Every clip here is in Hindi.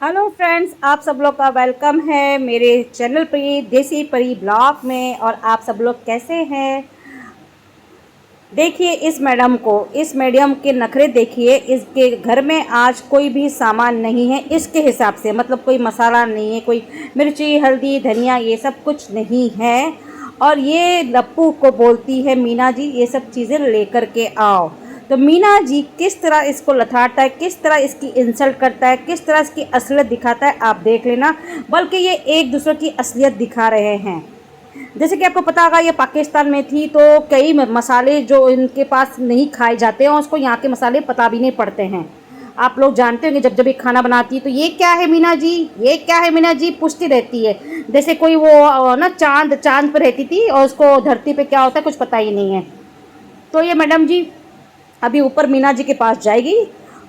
हेलो फ्रेंड्स, आप सब लोग का वेलकम है मेरे चैनल पे देसी परी ब्लॉग में। और आप सब लोग कैसे हैं? देखिए इस मैडम के नखरे देखिए। इसके घर में आज कोई भी सामान नहीं है इसके हिसाब से, मतलब कोई मसाला नहीं है, कोई मिर्ची हल्दी धनिया ये सब कुछ नहीं है। और ये लप्पू को बोलती है मीना जी ये सब चीज़ें लेकर के आओ। तो मीना जी किस तरह इसको लथाड़ता है, किस तरह इसकी इंसल्ट करता है, किस तरह इसकी असलियत दिखाता है, आप देख लेना। बल्कि ये एक दूसरे की असलियत दिखा रहे हैं। जैसे कि आपको पता होगा ये पाकिस्तान में थी तो कई मसाले जो इनके पास नहीं खाए जाते हैं और उसको यहाँ के मसाले पता भी नहीं पड़ते हैं। आप लोग जानते होंगे जब जब ये खाना बनाती है तो ये क्या है मीना जी, ये क्या है मीना जी पूछती रहती है। जैसे कोई वो ना चांद पर रहती थी और उसको धरती पे क्या होता है कुछ पता ही नहीं है। तो ये मैडम जी अभी ऊपर मीना जी के पास जाएगी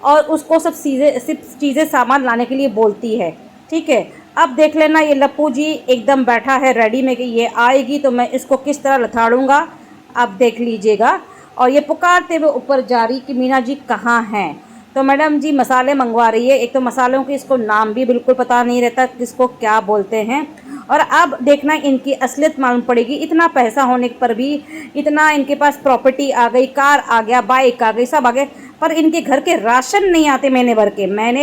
और उसको सब चीज़ें सामान लाने के लिए बोलती है। ठीक है, अब देख लेना ये लप्पू जी एकदम बैठा है रेडी में कि ये आएगी तो मैं इसको किस तरह लथाड़ूंगा, आप देख लीजिएगा। और ये पुकारते हुए ऊपर जा रही कि मीना जी कहाँ हैं। तो मैडम जी मसाले मंगवा रही है। एक तो मसालों के इसको नाम भी बिल्कुल पता नहीं रहता किसको क्या बोलते हैं। और अब देखना इनकी असलियत मालूम पड़ेगी। इतना पैसा होने पर भी, इतना इनके पास प्रॉपर्टी आ गई, कार आ गया, बाइक आ गई, सब आ गए, पर इनके घर के राशन नहीं आते। महीने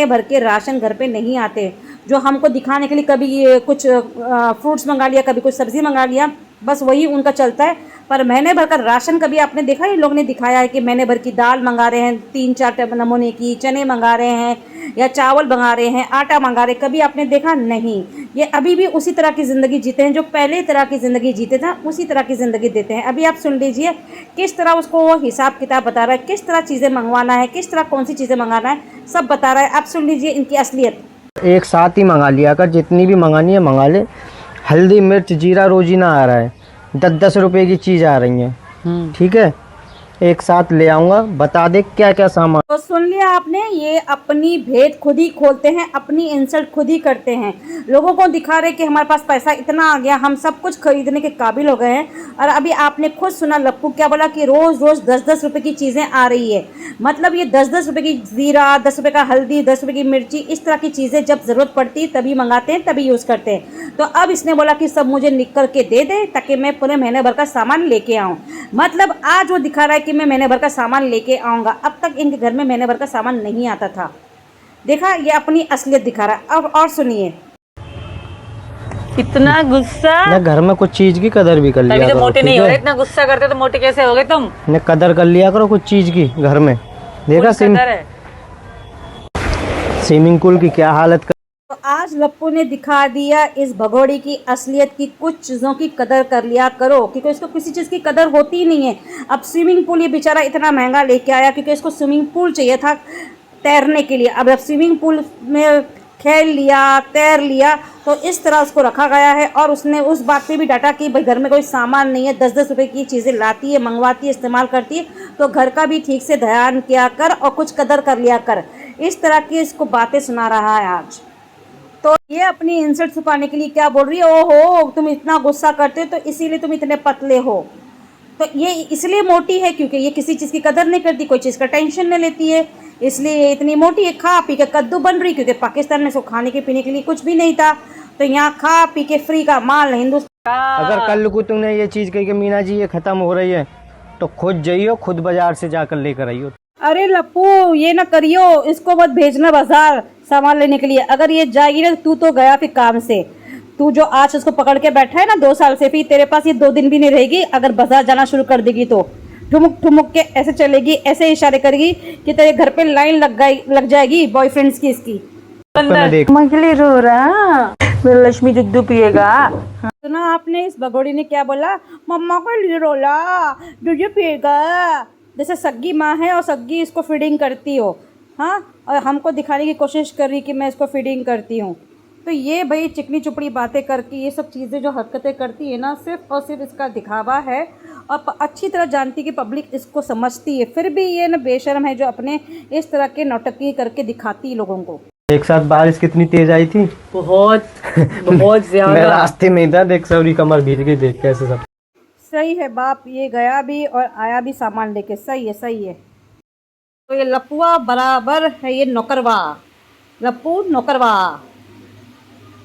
भर के राशन घर पे नहीं आते। जो हमको दिखाने के लिए कभी ये कुछ फ्रूट्स मंगा लिया, कभी कुछ सब्ज़ी मंगा लिया, बस वही उनका चलता है। पर महीने भर का राशन कभी आपने देखा? इन लोग ने दिखाया है कि महीने भर की दाल मंगा रहे हैं, 3-4 नमूने की चने मंगा रहे हैं, या चावल मंगा रहे हैं, आटा मंगा रहे हैं, कभी आपने देखा? नहीं। ये अभी भी उसी तरह की ज़िंदगी जीते हैं जो पहले तरह की ज़िंदगी जीते थे, उसी तरह की ज़िंदगी देते हैं। अभी आप सुन लीजिए किस तरह उसको वो हिसाब किताब बता रहा है, किस तरह चीज़ें मंगवाना है, किस तरह कौन सी चीज़ें मंगाना है, सब बता रहा है। आप सुन लीजिए इनकी असलियत। एक साथ ही मंगा लिया कर, जितनी भी मंगानी है मंगा ले। हल्दी मिर्च जीरा रोजी ना आ रहा है, 10-10 रुपए की चीज़ आ रही है। ठीक है, एक साथ ले आऊँगा, बता दे क्या क्या सामान। तो सुन लिया आपने, ये अपनी भेद खुद ही खोलते हैं, अपनी इंसल्ट खुद ही करते हैं। लोगों को दिखा रहे कि हमारे पास पैसा इतना आ गया, हम सब कुछ खरीदने के काबिल हो गए हैं। और अभी आपने खुद सुना लप्पू क्या बोला कि रोज़ रोज़ 10-10 रुपए की चीज़ें आ रही है। मतलब ये 10-10 रुपए की जीरा, 10 रुपए का हल्दी, 10 रुपए की मिर्ची, इस तरह की चीज़ें जब ज़रूरत पड़ती है तभी मंगाते हैं, तभी यूज़ करते हैं। तो अब इसने बोला कि सब मुझे लिख करके दे दे ताकि मैं पूरे महीने भर का सामान लेके आऊँ। मतलब आज वो दिखा रहा है कि मैं महीने भर का सामान लेके आऊँगा। अब तक इनके घर में महीने भर का सामान नहीं आता था। देखा, ये अपनी असलियत दिखा रहा है। अब और सुनिए। इतना गुस्सा। न घर में कुछ चीज़ की कदर भी कर लिया तभी तो करो, मोटे ठीक नहीं हो रहे। है? इतना गुस्सा करते तो मोटे कैसे हो गए तुम? न कदर कर लिया करो कुछ चीज़ की घर में। देखा कदर है। स्विमिंग पूल की क्या हालत कर। तो आज लप्पू ने दिखा दिया इस भगोड़ी की असलियत की। कुछ चीज़ों की कदर कर लिया करो क्योंकि इसको किसी चीज़ की कदर होती ही नहीं है। अब स्विमिंग पूल ये बेचारा इतना महंगा लेके आया क्योंकि इसको स्विमिंग पूल चाहिए था तैरने के लिए। अब जब स्विमिंग पूल में खेल लिया, तैर लिया, तो इस तरह उसको रखा गया है। और उसने उस बात पे भी डाटा कि भाई घर में कोई सामान नहीं है, 10-10 रुपए की चीज़ें लाती है, मंगवाती है, इस्तेमाल करती है, तो घर का भी ठीक से ध्यान किया कर और कुछ कदर कर लिया कर। इस तरह की इसको बातें सुना रहा है आज। तो ये अपनी इंसल्ट छुपाने के लिए क्या बोल रही है, ओहो तुम इतना गुस्सा करते हो तो इसीलिए तुम इतने पतले हो। तो ये इसलिए मोटी है क्योंकि ये किसी चीज़ की कदर नहीं करती, कोई चीज़ का टेंशन नहीं लेती है, इसलिए ये इतनी मोटी है। खा पी के कद्दू बन रही क्योंकि पाकिस्तान में इसको खाने के पीने के लिए कुछ भी नहीं था, तो यहाँ खा पी के फ्री का माल हिंदुस्तान। अगर कल को तुमने ये चीज़ कही कि मीना जी ये ख़त्म हो रही है तो खुद जाइयो, खुद बाजार से जाकर लेकर आइयो। अरे लप्पू ये ना करियो, इसको मत भेजना बाजार सामान लेने के लिए। अगर ये जाएगी ना तू तो गया फिर काम से। तू जो आज उसको पकड़ के बैठा है ना 2 साल से, फिर तेरे पास ये 2 दिन भी नहीं रहेगी। अगर बाजार जाना शुरू कर देगी तो ठुमुक ठुमुक के ऐसे चलेगी, ऐसे इशारे करेगी कि तेरे घर पे लाइन लग जाएगी बॉयफ्रेंड्स की इसकी। मम्मा के लिए रो रहा, मेरा लक्ष्मी दुद्धू पिएगा। सुना आपने इस भगोड़ी ने क्या बोला? मम्मा को लिए रोला, दूध पिएगा। जैसे सग्गी माँ है और सग्गी इसको फीडिंग करती हो। हाँ, और हमको दिखाने की कोशिश कर रही कि मैं इसको फीडिंग करती हूँ। तो ये भाई चिकनी चुपड़ी बातें करके ये सब चीज़ें जो हरकतें करती है ना, सिर्फ और सिर्फ इसका दिखावा है। और अच्छी तरह जानती कि पब्लिक इसको समझती है, फिर भी ये ना बेशर्म है जो अपने इस तरह के नौटंकी करके दिखाती है लोगों को। एक साथ बारिश कितनी तेज आई थी, बहुत बहुत मैं ज्यादा। रास्ते में ही था, देख सबरी कमर भीग गई, देख कैसे सब। सही है बाप, ये गया भी और आया भी सामान लेके। सही है, सही है। तो ये लपुआ बराबर है ये नौकरवा। लप्पू नौकरवा।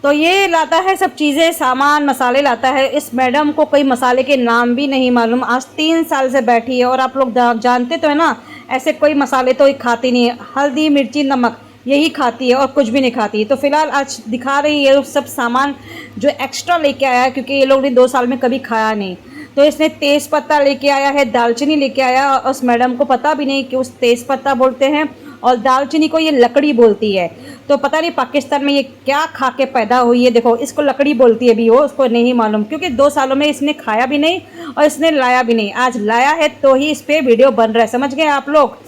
तो ये लाता है सब चीज़ें, सामान, मसाले लाता है। इस मैडम को कोई मसाले के नाम भी नहीं मालूम। आज 3 साल से बैठी है और आप लोग जानते तो है ना, ऐसे कोई मसाले तो खाती नहीं है। हल्दी, मिर्ची, नमक यही खाती है और कुछ भी नहीं खाती। तो फिलहाल आज दिखा रही है सब सामान जो एक्स्ट्रा लेके आया है, क्योंकि ये लोग ने 2 साल में कभी खाया नहीं। तो इसने तेज़ पत्ता लेके आया है, दालचीनी लेके आया, और उस मैडम को पता भी नहीं कि उस तेज़ पत्ता बोलते हैं और दालचीनी को ये लकड़ी बोलती है। तो पता नहीं पाकिस्तान में ये क्या खा के पैदा हुई है। देखो, इसको लकड़ी बोलती है भी, वो उसको नहीं मालूम, क्योंकि 2 सालों में इसने खाया भी नहीं और इसने लाया भी नहीं। आज लाया है तो ही इस पर वीडियो बन रहा है, समझ गए आप लोग।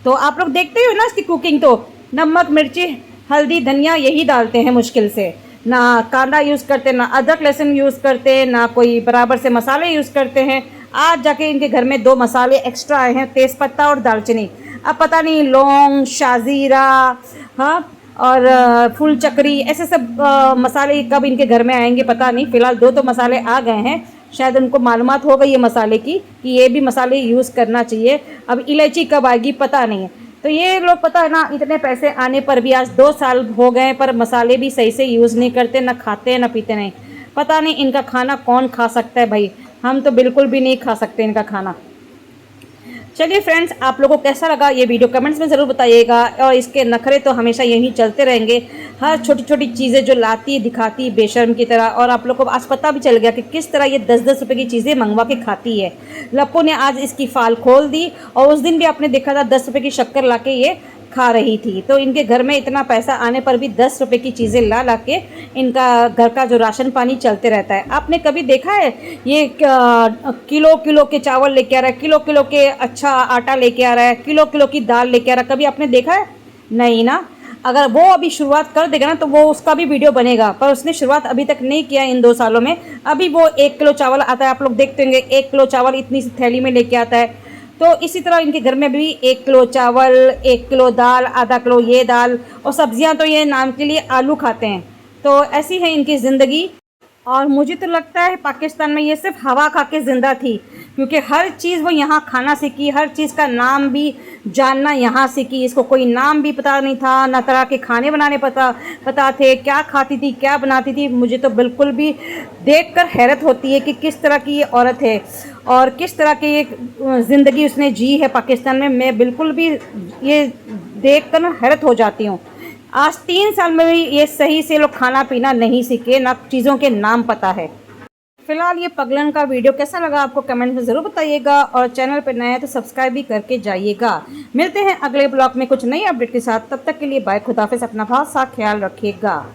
तो आप लोग देखते हो ना इसकी कुकिंग, तो नमक, मिर्ची, हल्दी, धनिया यही डालते हैं मुश्किल से। ना कांदा यूज़ करते, ना अदरक लहसुन यूज़ करते, ना कोई बराबर से मसाले यूज़ करते हैं। आज जाके इनके घर में 2 मसाले एक्स्ट्रा आए हैं, तेज़पत्ता और दालचीनी। अब पता नहीं लौंग, शाजीरा, हाँ, और फूल चक्री, ऐसे सब मसाले कब इनके घर में आएंगे पता नहीं। फ़िलहाल 2 तो मसाले आ गए हैं, शायद उनको मालूमात हो गई है मसाले की कि ये भी मसाले यूज़ करना चाहिए। अब इलायची कब आएगी पता नहीं है। तो ये लोग पता है ना, इतने पैसे आने पर भी आज 2 साल हो गए पर मसाले भी सही से यूज़ नहीं करते, ना खाते हैं ना पीते नहीं। पता नहीं इनका खाना कौन खा सकता है भाई, हम तो बिल्कुल भी नहीं खा सकते इनका खाना। चलिए फ्रेंड्स, आप लोगों को कैसा लगा ये वीडियो कमेंट्स में ज़रूर बताइएगा। और इसके नखरे तो हमेशा यहीं चलते रहेंगे, हर छोटी छोटी चीज़ें जो लाती है दिखाती है बेशर्म की तरह। और आप लोगों को आज पता भी चल गया कि किस तरह ये 10-10 रुपये की चीज़ें मंगवा के खाती है। लप्पू ने आज इसकी फाल खोल दी, और उस दिन भी आपने देखा था 10 रुपये की शक्कर ला के ये खा रही थी। तो इनके घर में इतना पैसा आने पर भी 10 रुपये की चीज़ें ला ला के इनका घर का जो राशन पानी चलते रहता है। आपने कभी देखा है ये किलो किलो के चावल लेके आ रहा है, किलो किलो के अच्छा आटा लेके आ रहा है, किलो किलो की दाल लेके आ रहा है? कभी आपने देखा है? नहीं ना। अगर वो अभी शुरुआत कर देगा ना तो वो उसका भी वीडियो बनेगा, पर उसने शुरुआत अभी तक नहीं किया इन 2 सालों में। अभी वो 1 किलो चावल आता है, आप लोग देखते होंगे 1 किलो चावल इतनी सी थैली में लेके आता है। तो इसी तरह इनके घर में भी 1 किलो चावल, 1 किलो दाल, आधा किलो ये दाल, और सब्जियां तो ये नाम के लिए आलू खाते हैं। तो ऐसी है इनकी ज़िंदगी। और मुझे तो लगता है पाकिस्तान में ये सिर्फ हवा खा के ज़िंदा थी, क्योंकि हर चीज़ वो यहाँ खाना सीखी, हर चीज़ का नाम भी जानना यहाँ सीखी। इसको कोई नाम भी पता नहीं था, ना तरह के खाने बनाने पता थे, क्या खाती थी क्या बनाती थी। मुझे तो बिल्कुल भी देखकर हैरत होती है कि किस तरह की ये औरत है और किस तरह की एक ज़िंदगी उसने जी है पाकिस्तान में। मैं बिल्कुल भी ये देखकर ना हैरत हो जाती हूँ। आज 3 साल में भी ये सही से लोग खाना पीना नहीं सीखे, ना चीज़ों के नाम पता है। फिलहाल ये पगलन का वीडियो कैसा लगा आपको कमेंट में ज़रूर बताइएगा, और चैनल पर नया है तो सब्सक्राइब भी करके जाइएगा। मिलते हैं अगले ब्लॉग में कुछ नई अपडेट के साथ, तब तक के लिए बाय, खुदाफिज, अपना बहुत सा ख्याल रखिएगा।